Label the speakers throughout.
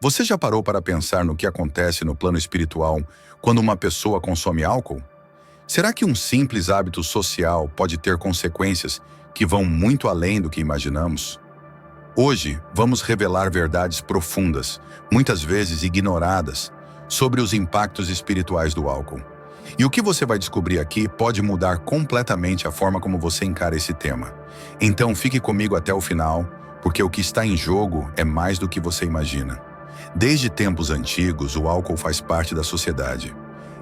Speaker 1: Você já parou para pensar no que acontece no plano espiritual quando uma pessoa consome álcool? Será que um simples hábito social pode ter consequências que vão muito além do que imaginamos? Hoje, vamos revelar verdades profundas, muitas vezes ignoradas, sobre os impactos espirituais do álcool. E o que você vai descobrir aqui pode mudar completamente a forma como você encara esse tema. Então fique comigo até o final, porque o que está em jogo é mais do que você imagina. Desde tempos antigos, o álcool faz parte da sociedade.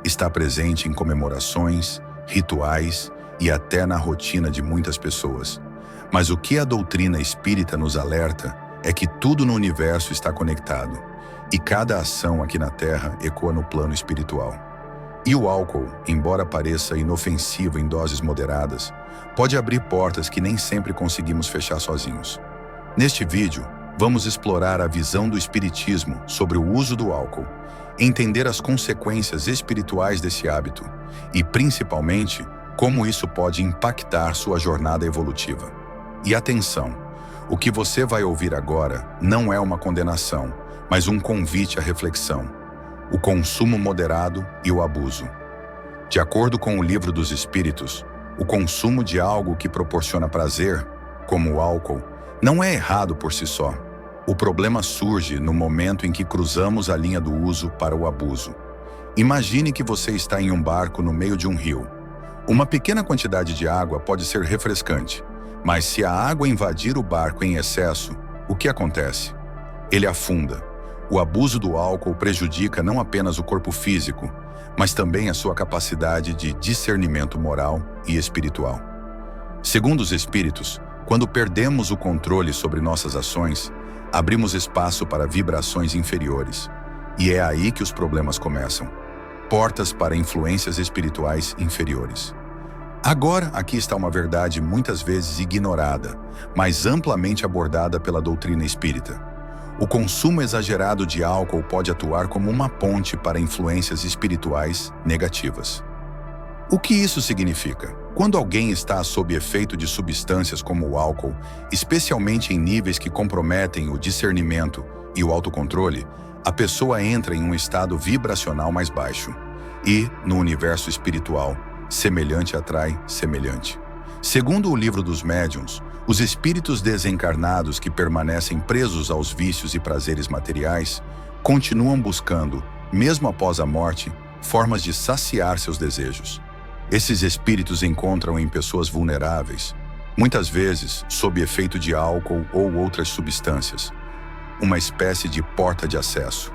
Speaker 1: Está presente em comemorações, rituais e até na rotina de muitas pessoas. Mas o que a doutrina espírita nos alerta é que tudo no universo está conectado, e cada ação aqui na Terra ecoa no plano espiritual. E o álcool, embora pareça inofensivo em doses moderadas, pode abrir portas que nem sempre conseguimos fechar sozinhos. Neste vídeo, vamos explorar a visão do Espiritismo sobre o uso do álcool, entender as consequências espirituais desse hábito e, principalmente, como isso pode impactar sua jornada evolutiva. E atenção, o que você vai ouvir agora não é uma condenação, mas um convite à reflexão. O consumo moderado e o abuso. De acordo com o Livro dos Espíritos, o consumo de algo que proporciona prazer, como o álcool, não é errado por si só. O problema surge no momento em que cruzamos a linha do uso para o abuso. Imagine que você está em um barco no meio de um rio. Uma pequena quantidade de água pode ser refrescante, mas se a água invadir o barco em excesso, o que acontece? Ele afunda. O abuso do álcool prejudica não apenas o corpo físico, mas também a sua capacidade de discernimento moral e espiritual. Segundo os espíritos, quando perdemos o controle sobre nossas ações, abrimos espaço para vibrações inferiores. E é aí que os problemas começam. Portas para influências espirituais inferiores. Agora, aqui está uma verdade muitas vezes ignorada, mas amplamente abordada pela doutrina espírita. O consumo exagerado de álcool pode atuar como uma ponte para influências espirituais negativas. O que isso significa? Quando alguém está sob efeito de substâncias como o álcool, especialmente em níveis que comprometem o discernimento e o autocontrole, a pessoa entra em um estado vibracional mais baixo. E, no universo espiritual, semelhante atrai semelhante. Segundo o Livro dos Médiuns, os espíritos desencarnados que permanecem presos aos vícios e prazeres materiais continuam buscando, mesmo após a morte, formas de saciar seus desejos. Esses espíritos encontram em pessoas vulneráveis, muitas vezes sob efeito de álcool ou outras substâncias, uma espécie de porta de acesso.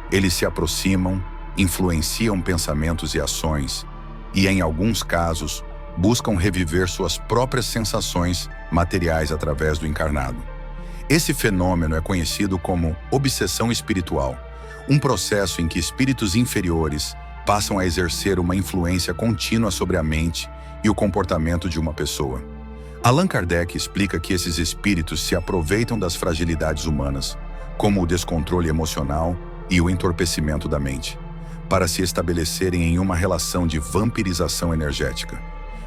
Speaker 1: Eles se aproximam, influenciam pensamentos e ações, e, em alguns casos, buscam reviver suas próprias sensações materiais através do encarnado. Esse fenômeno é conhecido como obsessão espiritual, um processo em que espíritos inferiores passam a exercer uma influência contínua sobre a mente e o comportamento de uma pessoa. Allan Kardec explica que esses espíritos se aproveitam das fragilidades humanas, como o descontrole emocional e o entorpecimento da mente, para se estabelecerem em uma relação de vampirização energética.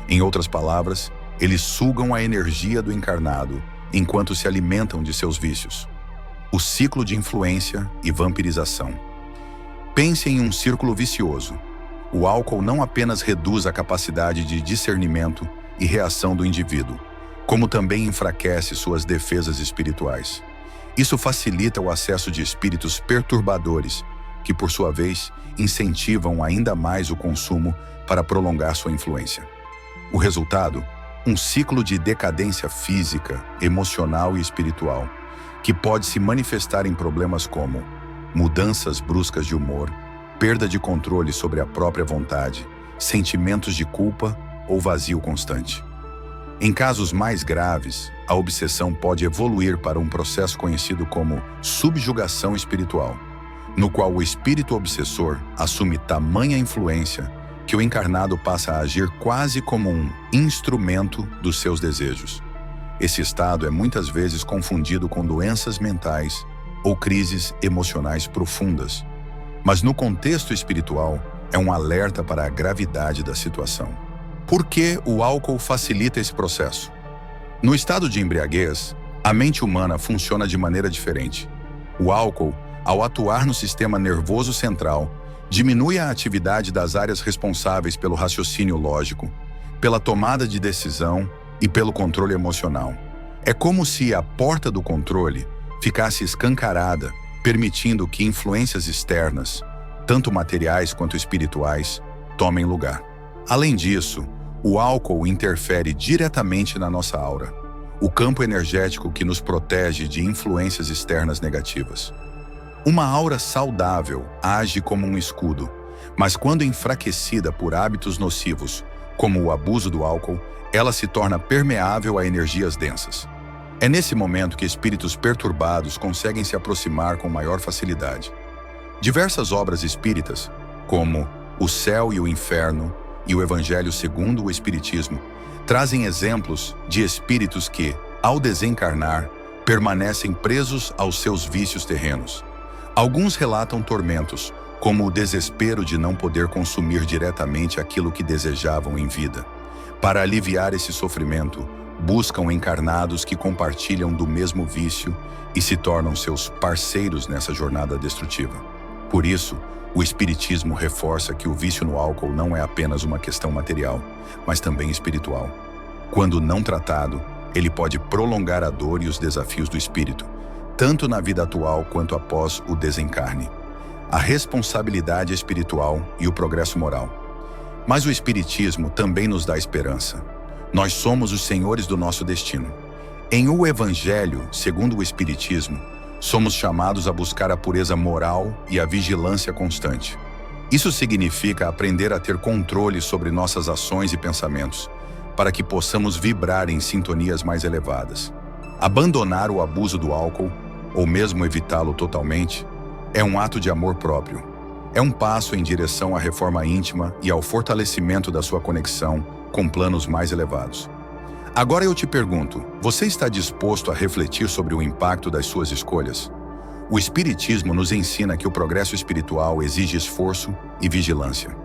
Speaker 1: Em outras palavras, eles sugam a energia do encarnado enquanto se alimentam de seus vícios. O ciclo de influência e vampirização. Pense em um círculo vicioso. O álcool não apenas reduz a capacidade de discernimento e reação do indivíduo, como também enfraquece suas defesas espirituais. Isso facilita o acesso de espíritos perturbadores, que, por sua vez, incentivam ainda mais o consumo para prolongar sua influência. O resultado? Um ciclo de decadência física, emocional e espiritual, que pode se manifestar em problemas como mudanças bruscas de humor, perda de controle sobre a própria vontade, sentimentos de culpa ou vazio constante. Em casos mais graves, a obsessão pode evoluir para um processo conhecido como subjugação espiritual, no qual o espírito obsessor assume tamanha influência que o encarnado passa a agir quase como um instrumento dos seus desejos. Esse estado é muitas vezes confundido com doenças mentais ou crises emocionais profundas, mas no contexto espiritual é um alerta para a gravidade da situação. Por que o álcool facilita esse processo? No estado de embriaguez, a mente humana funciona de maneira diferente. O álcool ao atuar no sistema nervoso central, diminui a atividade das áreas responsáveis pelo raciocínio lógico, pela tomada de decisão e pelo controle emocional. É como se a porta do controle ficasse escancarada, permitindo que influências externas, tanto materiais quanto espirituais, tomem lugar. Além disso, o álcool interfere diretamente na nossa aura, o campo energético que nos protege de influências externas negativas. Uma aura saudável age como um escudo, mas quando enfraquecida por hábitos nocivos, como o abuso do álcool, ela se torna permeável a energias densas. É nesse momento que espíritos perturbados conseguem se aproximar com maior facilidade. Diversas obras espíritas, como O Céu e o Inferno e o Evangelho segundo o Espiritismo, trazem exemplos de espíritos que, ao desencarnar, permanecem presos aos seus vícios terrenos. Alguns relatam tormentos, como o desespero de não poder consumir diretamente aquilo que desejavam em vida. Para aliviar esse sofrimento, buscam encarnados que compartilham do mesmo vício e se tornam seus parceiros nessa jornada destrutiva. Por isso, o Espiritismo reforça que o vício no álcool não é apenas uma questão material, mas também espiritual. Quando não tratado, ele pode prolongar a dor e os desafios do espírito, tanto na vida atual quanto após o desencarne. A responsabilidade espiritual e o progresso moral. Mas o Espiritismo também nos dá esperança. Nós somos os senhores do nosso destino. Em O Evangelho, segundo o Espiritismo, somos chamados a buscar a pureza moral e a vigilância constante. Isso significa aprender a ter controle sobre nossas ações e pensamentos, para que possamos vibrar em sintonias mais elevadas. Abandonar o abuso do álcool, ou mesmo evitá-lo totalmente, é um ato de amor próprio. É um passo em direção à reforma íntima e ao fortalecimento da sua conexão com planos mais elevados. Agora eu te pergunto, você está disposto a refletir sobre o impacto das suas escolhas? O Espiritismo nos ensina que o progresso espiritual exige esforço e vigilância.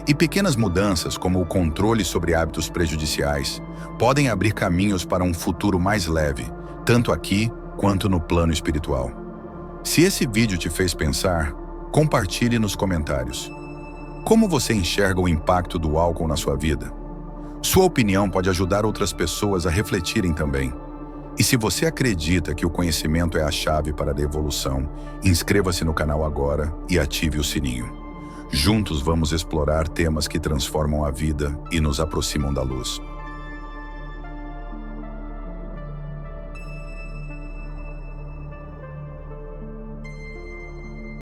Speaker 1: E pequenas mudanças, como o controle sobre hábitos prejudiciais, podem abrir caminhos para um futuro mais leve, tanto aqui quanto no plano espiritual. Se esse vídeo te fez pensar, compartilhe nos comentários. Como você enxerga o impacto do álcool na sua vida? Sua opinião pode ajudar outras pessoas a refletirem também. E se você acredita que o conhecimento é a chave para a evolução, inscreva-se no canal agora e ative o sininho. Juntos vamos explorar temas que transformam a vida e nos aproximam da luz.